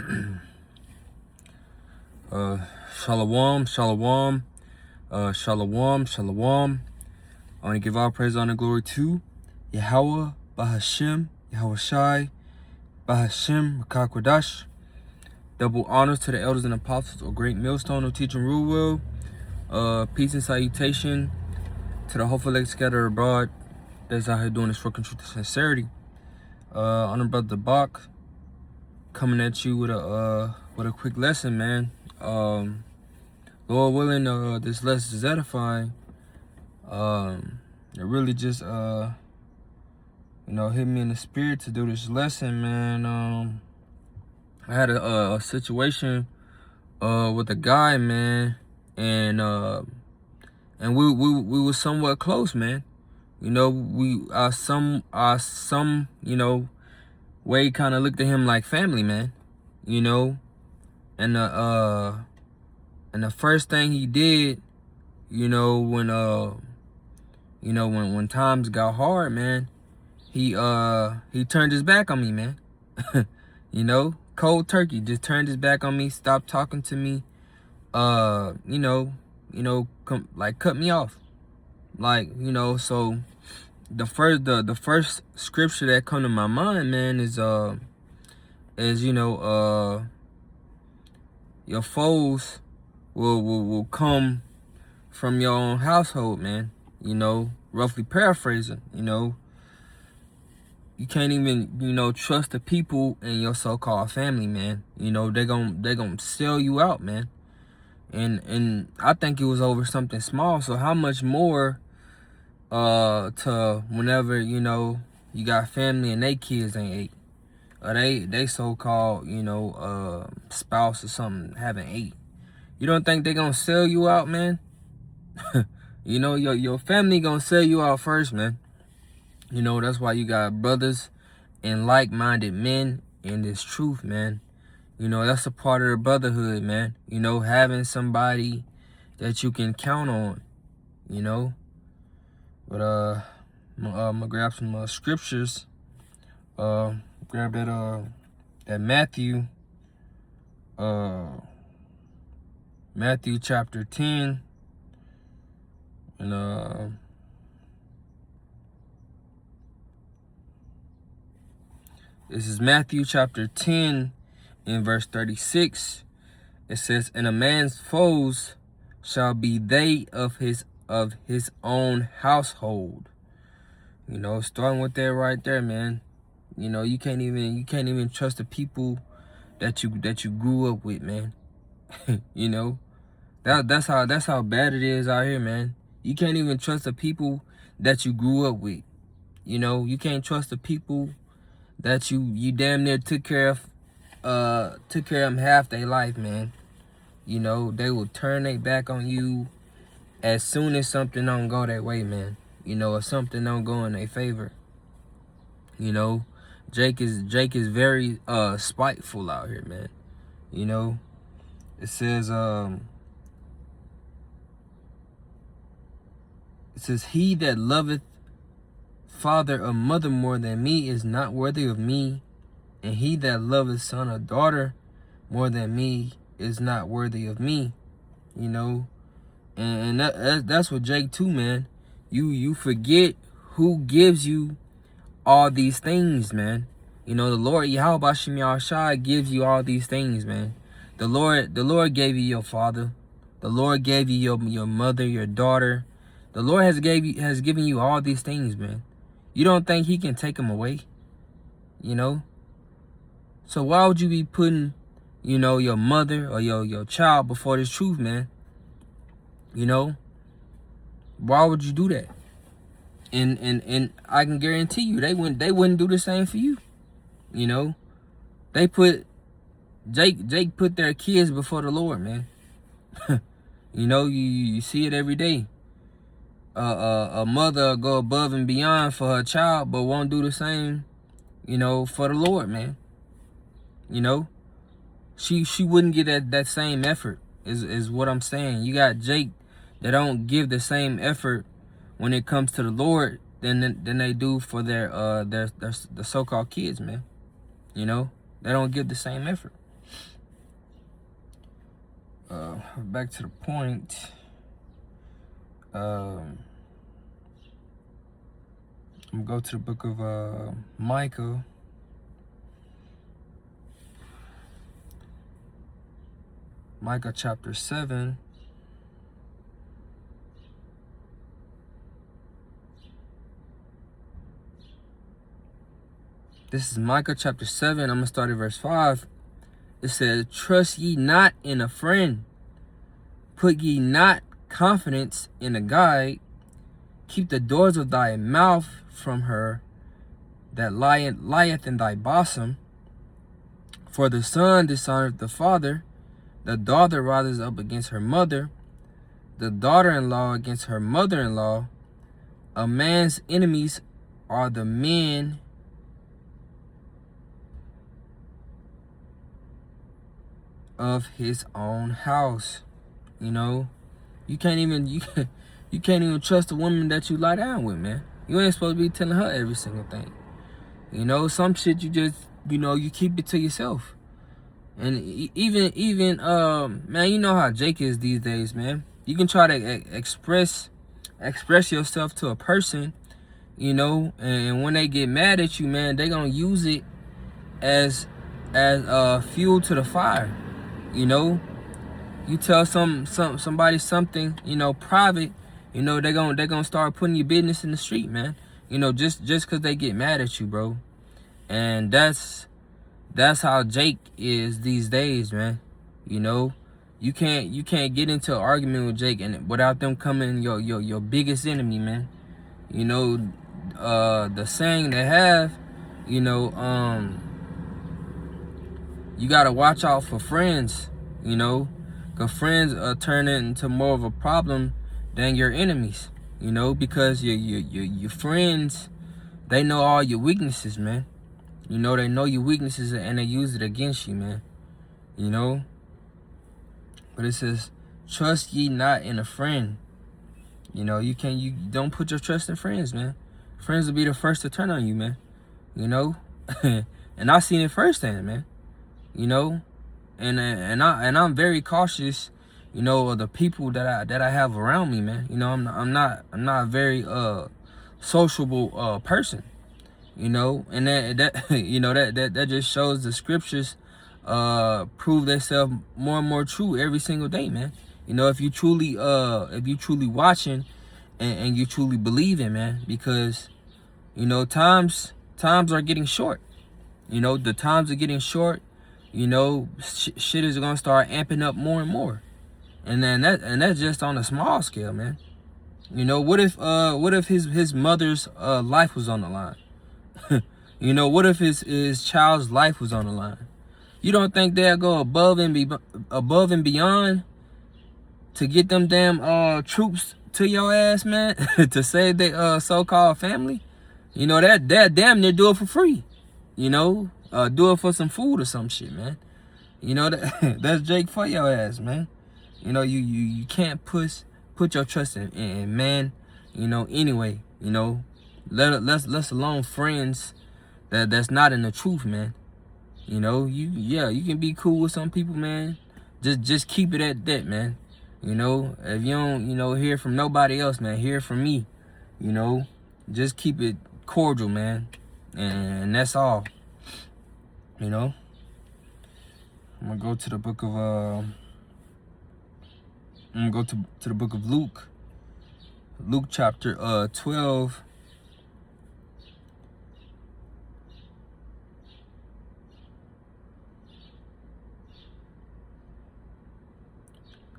Shalom, shalom, shalom, shalom. I want to give all praise, honor, glory to Yahweh, Bahashem, Yahweh Shai, Bahashem, Rakakwadash. Double honors to the elders and apostles of Great Millstone of Teaching Rule Will. Peace and salutation to the hopeful elect scattered abroad that's out here doing this work in truth and sincerity. Honor Brother Bach coming at you with a quick lesson, man. Lord willing, this lesson is edifying. It really just hit me in the spirit to do this lesson, man. I had a situation with a guy, man, and we were somewhat close, man. You know, some way kind of looked at him like family, man. You know, and the first thing he did, when times got hard, man, he turned his back on me, man. Cold turkey, just turned his back on me, stopped talking to me, cut me off. So the first scripture that come to my mind, man, is your foes will come from your own household, man. Roughly paraphrasing, you can't even, trust the people in your so-called family, man. They gonna sell you out, man. And I think it was over something small. So how much more to whenever, you got family and they kids ain't ate. Or they so-called, spouse or something haven't ate. You don't think they gonna sell you out, man? Your family gonna sell you out first, man. That's why you got brothers and like-minded men in this truth, man. That's a part of the brotherhood, man. Having somebody that you can count on, But I'm gonna grab some scriptures. Grab that Matthew chapter 10, and this is Matthew chapter 10 in verse 36. It says, "And a man's foes shall be they of his own household." Starting with that right there, man. You can't even trust the people that you grew up with, man. That's how bad it is out here, man. You can't even trust the people that you grew up with. You can't trust the people that you damn near took care of them half their life, man. They will turn their back on you as soon as something don't go their way, man. Or something don't go in their favor. Jake is very spiteful out here, man. It says he that loveth father or mother more than me is not worthy of me, and he that loveth son or daughter more than me is not worthy of me. And that's what Jake too, man. You forget who gives you all these things, man. The Lord Yahweh Bashem Yahushua gives you all these things, man. The Lord gave you your father. The Lord gave you your mother, your daughter. The Lord has given you all these things, man. You don't think he can take them away? So why would you be putting, your mother or your child before this truth, man? Why would you do that? And I can guarantee you they wouldn't do the same for you. They put Jake put their kids before the Lord, man. You see it every day. A mother go above and beyond for her child, but won't do the same, for the Lord, man. She wouldn't get that same effort, is what I'm saying. You got Jake that don't give the same effort when it comes to the Lord than they do for their the so-called kids, man. They don't give the same effort. Back to the point. I'm gonna go to the book of Micah. Micah chapter 7. This is Micah chapter 7. I'm going to start at verse 5. It says, trust ye not in a friend. Put ye not confidence in a guide. Keep the doors of thy mouth from her that lieth in thy bosom. For the son dishonoreth the father. The daughter rises up against her mother. The daughter-in-law against her mother-in-law. A man's enemies are the men of his own house. You know, you can't even trust a woman that you lie down with, man. You ain't supposed to be telling her every single thing. You know, some shit you just, you keep it to yourself. And even man, you know how Jake is these days, man. You can try to express yourself to a person, and when they get mad at you, man, they gonna use it as fuel to the fire. You tell somebody something, private, they're gonna start putting your business in the street, man. Just because they get mad at you, bro. And that's how Jake is these days, man. You can't get into an argument with Jake and without them coming your biggest enemy, man. The saying they have, you gotta watch out for friends, because friends turn into more of a problem than your enemies, because your friends, they know all your weaknesses, man. They know your weaknesses and they use it against you, man. But it says, trust ye not in a friend. You don't put your trust in friends, man. Friends will be the first to turn on you, man. And I seen it firsthand, man. And I'm very cautious, of the people that I have around me, man. I'm not a very sociable person. And that just shows the scriptures prove themselves more and more true every single day, man. If you truly watching and you truly believing, man, because times are getting short. The times are getting short. Shit is gonna start amping up more and more, and that's just on a small scale, man. What if his mother's life was on the line? What if his child's life was on the line? You don't think they'll go above and beyond to get them damn troops to your ass, man, to save their so-called family? That damn near do it for free. Do it for some food or some shit, man. That's Jake for your ass, man. You can't put your trust in man, anyway, let alone friends that's not in the truth, man. You can be cool with some people, man. Just keep it at that, man. If you don't, hear from nobody else, man, hear from me. Just keep it cordial, man. And that's all. I'm gonna go to the book of I'm gonna go to the book of Luke. Luke chapter 12.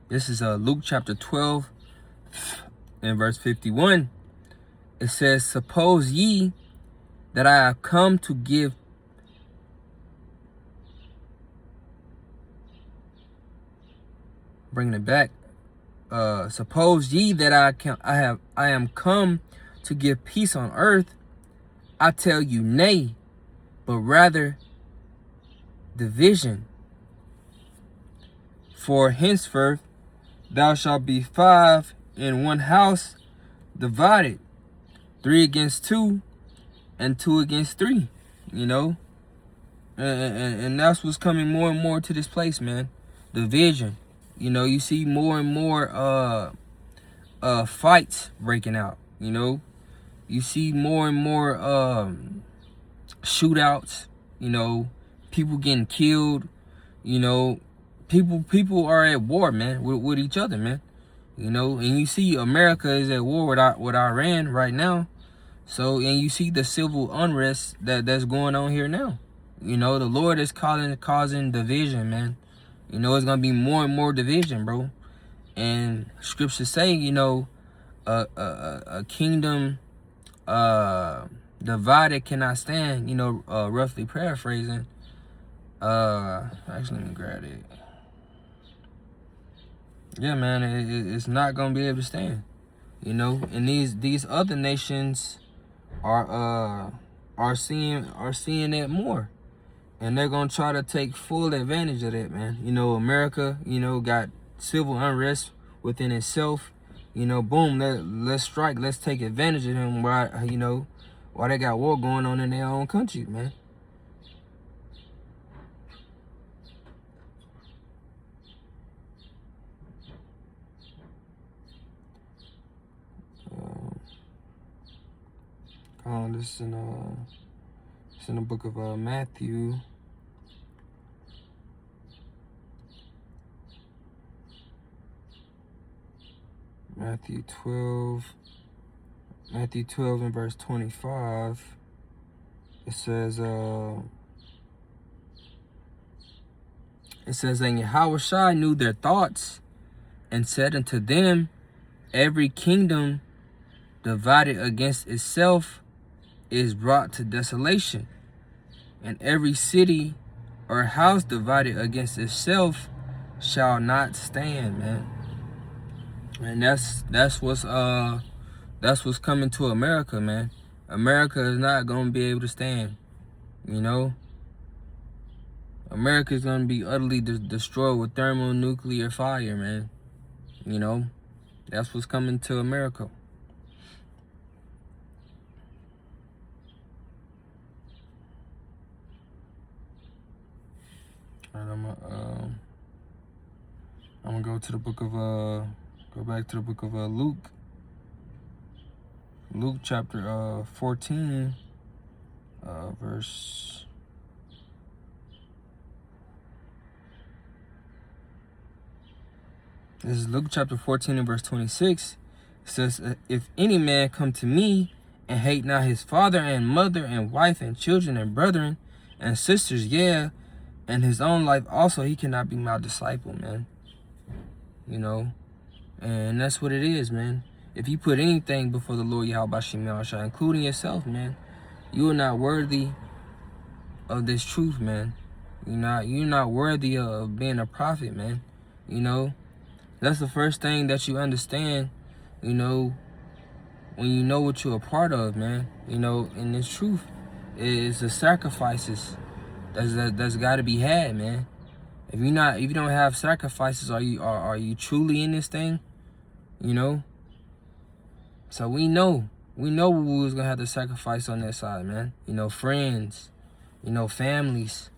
This is Luke chapter 12 and verse 51. It says, suppose ye that I have come to give bringing it back. Suppose ye that I am come to give peace on earth. I tell you nay, but rather division. For henceforth thou shalt be 5 in one house divided, 3 against 2, and 2 against 3. And that's what's coming more and more to this place, man. Division. You know, you see more and more fights breaking out. You know, you see more and more shootouts. You know, people getting killed. You know, people are at war, man, with each other, man. You know, and you see America is at war with Iran right now. So, and you see the civil unrest that's going on here now. You know, the Lord is causing division, man. You know, it's gonna be more and more division, bro. And scriptures say, you know, a kingdom divided cannot stand. You know, roughly paraphrasing. Actually, let me grab it. Yeah, man, it's not gonna be able to stand. You know, and these other nations are seeing that more, and they're gonna try to take full advantage of that, man. You know, America, you know, got civil unrest within itself. You know, boom, let's strike, let's take advantage of them. Why, you know, why they got war going on in their own country, man. This it's in the book of Matthew. Matthew 12 and verse 25. It says, and Yahushua knew their thoughts and said unto them, every kingdom divided against itself is brought to desolation, and every city or house divided against itself shall not stand, man. And that's what's coming to America, man. America is not gonna be able to stand. You know, America is gonna be utterly destroyed with thermonuclear fire, man. You know, that's what's coming to America. All right, I'm gonna go to the book of go back to the book of Luke. Luke chapter 14, verse. This is Luke chapter 14 and verse 26. It says, if any man come to me and hate not his father and mother and wife and children and brethren and sisters, yeah, and his own life also, he cannot be my disciple, man. You know, and that's what it is, man. If you put anything before the Lord Yahweh Shai, including yourself, man, you are not worthy of this truth, man. You're not worthy of being a prophet, man. You know, that's the first thing that you understand, you know, when you know what you're a part of, man. You know, and this truth is the sacrifices that's got to be had, man. If you don't have sacrifices, are you truly in this thing? You know. So we know we was gonna have to sacrifice on that side, man. You know, friends, you know, families,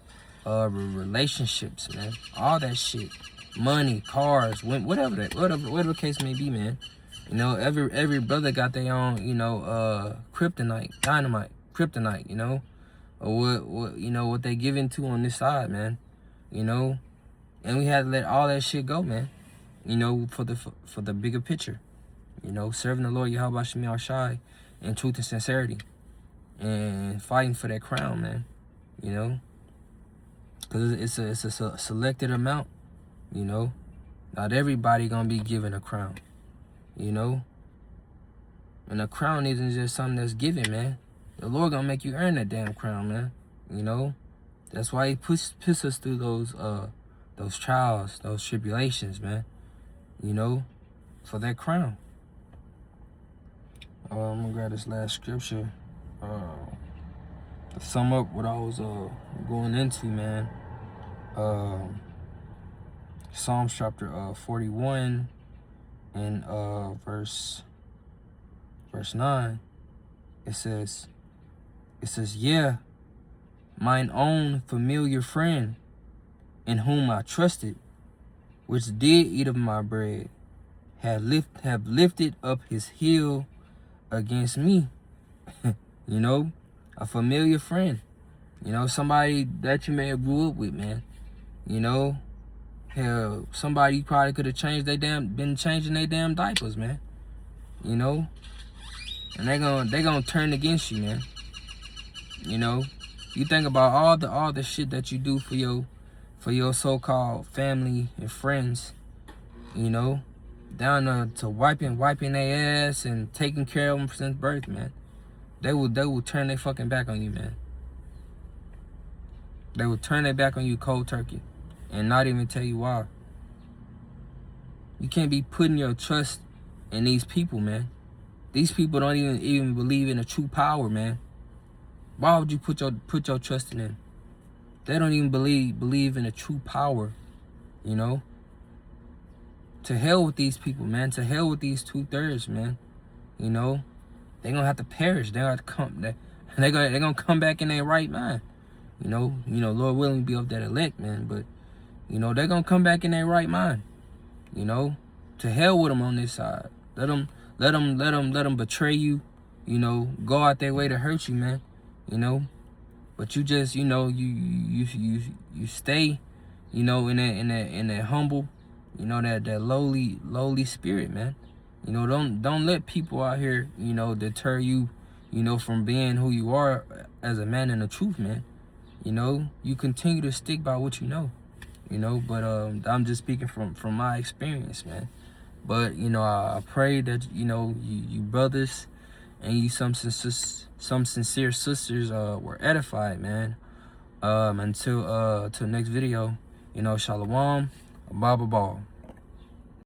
relationships, man, all that shit, money, cars, whatever the case may be, man. You know, every brother got their own, you know, kryptonite, dynamite, kryptonite, you know, or what they give into on this side, man. You know, and we had to let all that shit go, man. You know, for the bigger picture. You know, serving the Lord Yahweh Shai in truth and sincerity, and fighting for that crown, man. You know, because it's a selected amount. You know, not everybody gonna be given a crown. You know, and a crown isn't just something that's given, man. The Lord gonna make you earn that damn crown, man. You know, that's why He puts us through those trials, those tribulations, man. You know, for that crown. I'm gonna grab this last scripture to sum up what I was going into, man. Psalms chapter 41 and verse 9. It says, yeah, mine own familiar friend, in whom I trusted, which did eat of my bread, have lifted up his heel against me. You know, a familiar friend. You know, somebody that you may have grew up with, man. You know, hell, somebody you probably could have been changing their damn diapers, man. You know, and they gonna turn against you, man. You know, you think about all the shit that you do for your so-called family and friends. You know, down to wiping their ass and taking care of them since birth, man. They will turn their fucking back on you, man. They will turn their back on you cold turkey and not even tell you why. You can't be putting your trust in these people, man. These people don't even believe in a true power, man. Why would you put your trust in them? They don't even believe in a true power, you know? To hell with these people, man. To hell with these 2/3, man. You know? They're gonna have to perish. They're gonna come back in their right mind. You know, Lord willing, be of that elect, man. But, you know, they're gonna come back in their right mind. You know, to hell with them on this side. Let them betray you. You know, go out their way to hurt you, man. You know, but you just, you know, you stay, you know, in that humble, you know, that lowly spirit, man. You know, don't let people out here, you know, deter you, you know, from being who you are as a man in the truth, man. You know, you continue to stick by what you know, you know, but I'm just speaking from my experience, man. But, you know, I pray that, you know, you brothers and you some sincere sisters were edified, man. Until next video, you know, Shalom, Baba Ball.